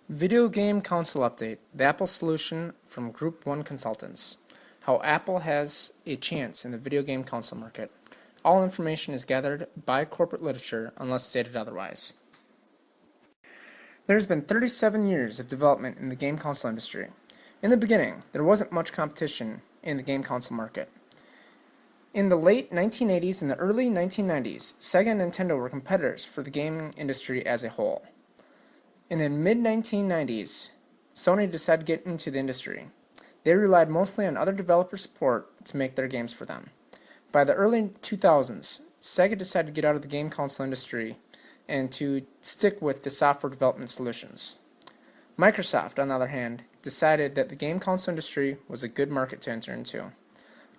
Video Game Console Update, the Apple solution from Group 1 Consultants. How Apple has a chance in the video game console market. All information is gathered by corporate literature unless stated otherwise. There has been 37 years of development in the game console industry. In the beginning, there wasn't much competition in the game console market. In the late 1980s and the early 1990s, Sega and Nintendo were competitors for the gaming industry as a whole. In the mid-1990s, Sony decided to get into the industry. They relied mostly on other developer support to make their games for them. By the early 2000s, Sega decided to get out of the game console industry and to stick with the software development solutions. Microsoft, on the other hand, decided that the game console industry was a good market to enter into.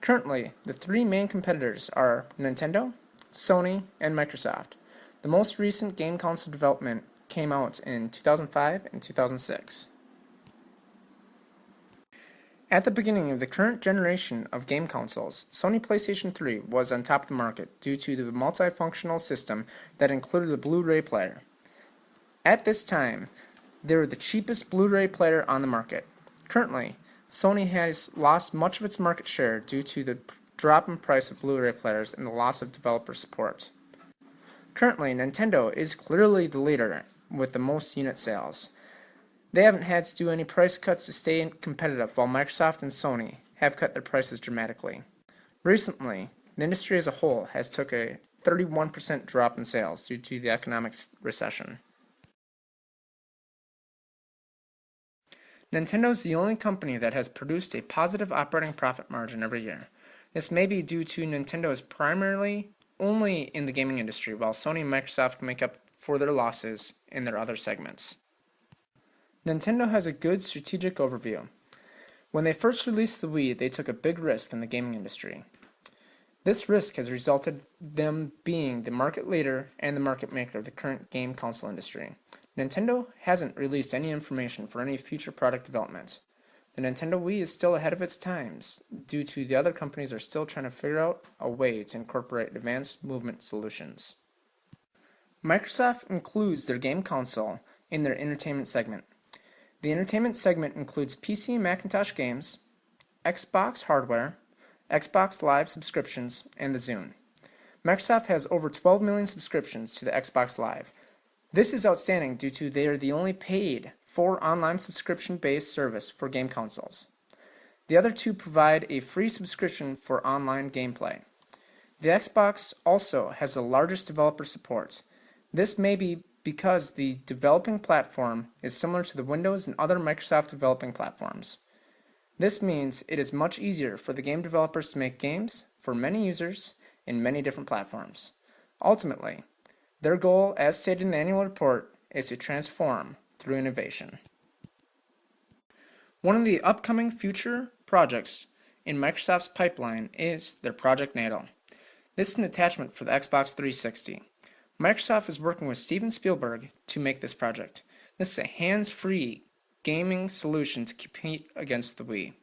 Currently, the three main competitors are Nintendo, Sony, and Microsoft. The most recent game console development came out in 2005 and 2006. At the beginning of the current generation of game consoles, Sony PlayStation 3 was on top of the market due to the multifunctional system that included the Blu-ray player. At this time, they were the cheapest Blu-ray player on the market. Currently, Sony has lost much of its market share due to the drop in price of Blu-ray players and the loss of developer support. Currently, Nintendo is clearly the leader with the most unit sales. They haven't had to do any price cuts to stay competitive, while Microsoft and Sony have cut their prices dramatically. Recently, the industry as a whole has took a 31% drop in sales due to the economic recession. Nintendo is the only company that has produced a positive operating profit margin every year. This may be due to Nintendo is primarily only in the gaming industry, while Sony and Microsoft make up for their losses in their other segments. Nintendo has a good strategic overview. When they first released the Wii, they took a big risk in the gaming industry. This risk has resulted them being the market leader and the market maker of the current game console industry. Nintendo hasn't released any information for any future product development. The Nintendo Wii is still ahead of its times due to the other companies are still trying to figure out a way to incorporate advanced movement solutions. Microsoft includes their game console in their entertainment segment. The entertainment segment includes PC and Macintosh games, Xbox hardware, Xbox Live subscriptions, and the Zune. Microsoft has over 12 million subscriptions to the Xbox Live. This is outstanding due to they are the only paid for online subscription-based service for game consoles. The other two provide a free subscription for online gameplay. The Xbox also has the largest developer support. This may be because the developing platform is similar to the Windows and other Microsoft developing platforms. This means it is much easier for the game developers to make games for many users in many different platforms. Ultimately, their goal, as stated in the annual report, is to transform through innovation. One of the upcoming future projects in Microsoft's pipeline is their Project NATO. This is an attachment for the Xbox 360. Microsoft is working with Steven Spielberg to make this project. This is a hands-free gaming solution to compete against the Wii.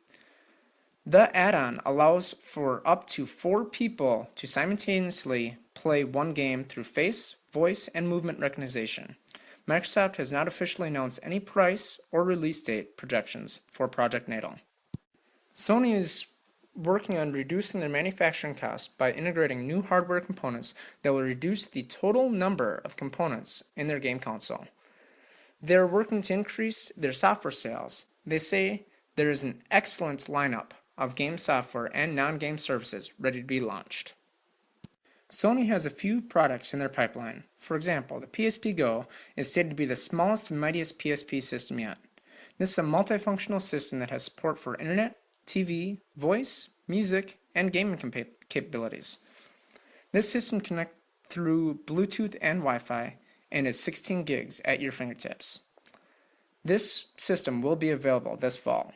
The add-on allows for up to 4 people to simultaneously play one game through face, voice, and movement recognition. Microsoft has not officially announced any price or release date projections for Project NATO. Sony is working on reducing their manufacturing costs by integrating new hardware components that will reduce the total number of components in their game console. They are working to increase their software sales. They say there is an excellent lineup of game software and non-game services ready to be launched. Sony has a few products in their pipeline. For example, the PSP Go is stated to be the smallest and mightiest PSP system yet. This is a multifunctional system that has support for internet, TV, voice, music, and gaming capabilities. This system connects through Bluetooth and Wi-Fi and is 16 gigs at your fingertips. This system will be available this fall.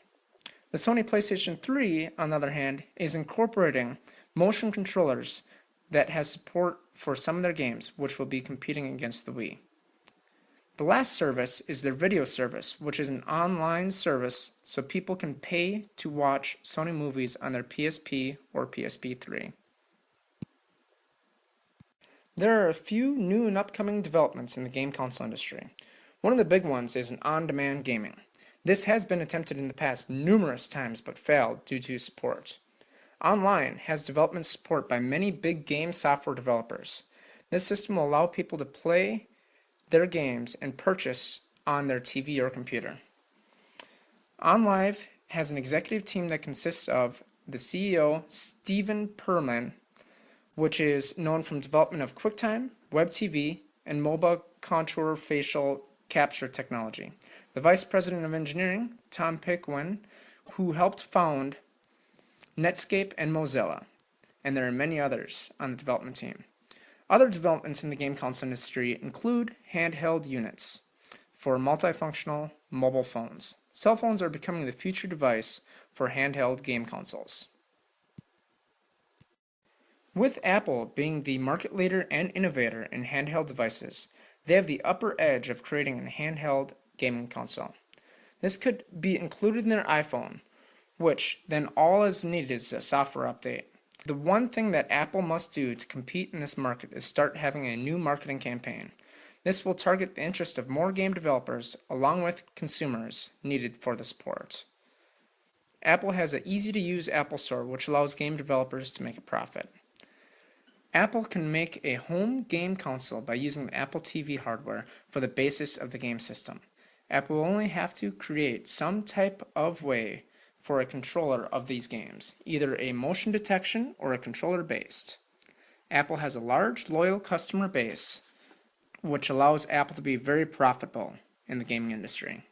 The Sony PlayStation 3, on the other hand, is incorporating motion controllers that has support for some of their games, which will be competing against the Wii. The last service is their video service, which is an online service so people can pay to watch Sony movies on their PSP or PSP3. There are a few new and upcoming developments in the game console industry. One of the big ones is an on-demand gaming. This has been attempted in the past numerous times but failed due to support. Online has development support by many big game software developers. This system will allow people to play their games and purchase on their TV or computer. OnLive has an executive team that consists of the CEO, Steven Perlman, which is known from development of QuickTime, WebTV, and mobile contour facial capture technology. The Vice President of Engineering, Tom Pickwen, who helped found Netscape and Mozilla, and there are many others on the development team. Other developments in the game console industry include handheld units for multifunctional mobile phones. Cell phones are becoming the future device for handheld game consoles. With Apple being the market leader and innovator in handheld devices, they have the upper edge of creating a handheld gaming console. This could be included in their iPhone, which then all is needed is a software update. The one thing that Apple must do to compete in this market is start having a new marketing campaign. This will target the interest of more game developers along with consumers needed for the support. Apple has an easy-to-use Apple Store which allows game developers to make a profit. Apple can make a home game console by using the Apple TV hardware for the basis of the game system. Apple will only have to create some type of way for a controller of these games, either a motion detection or a controller based. Apple has a large, loyal customer base, which allows Apple to be very profitable in the gaming industry.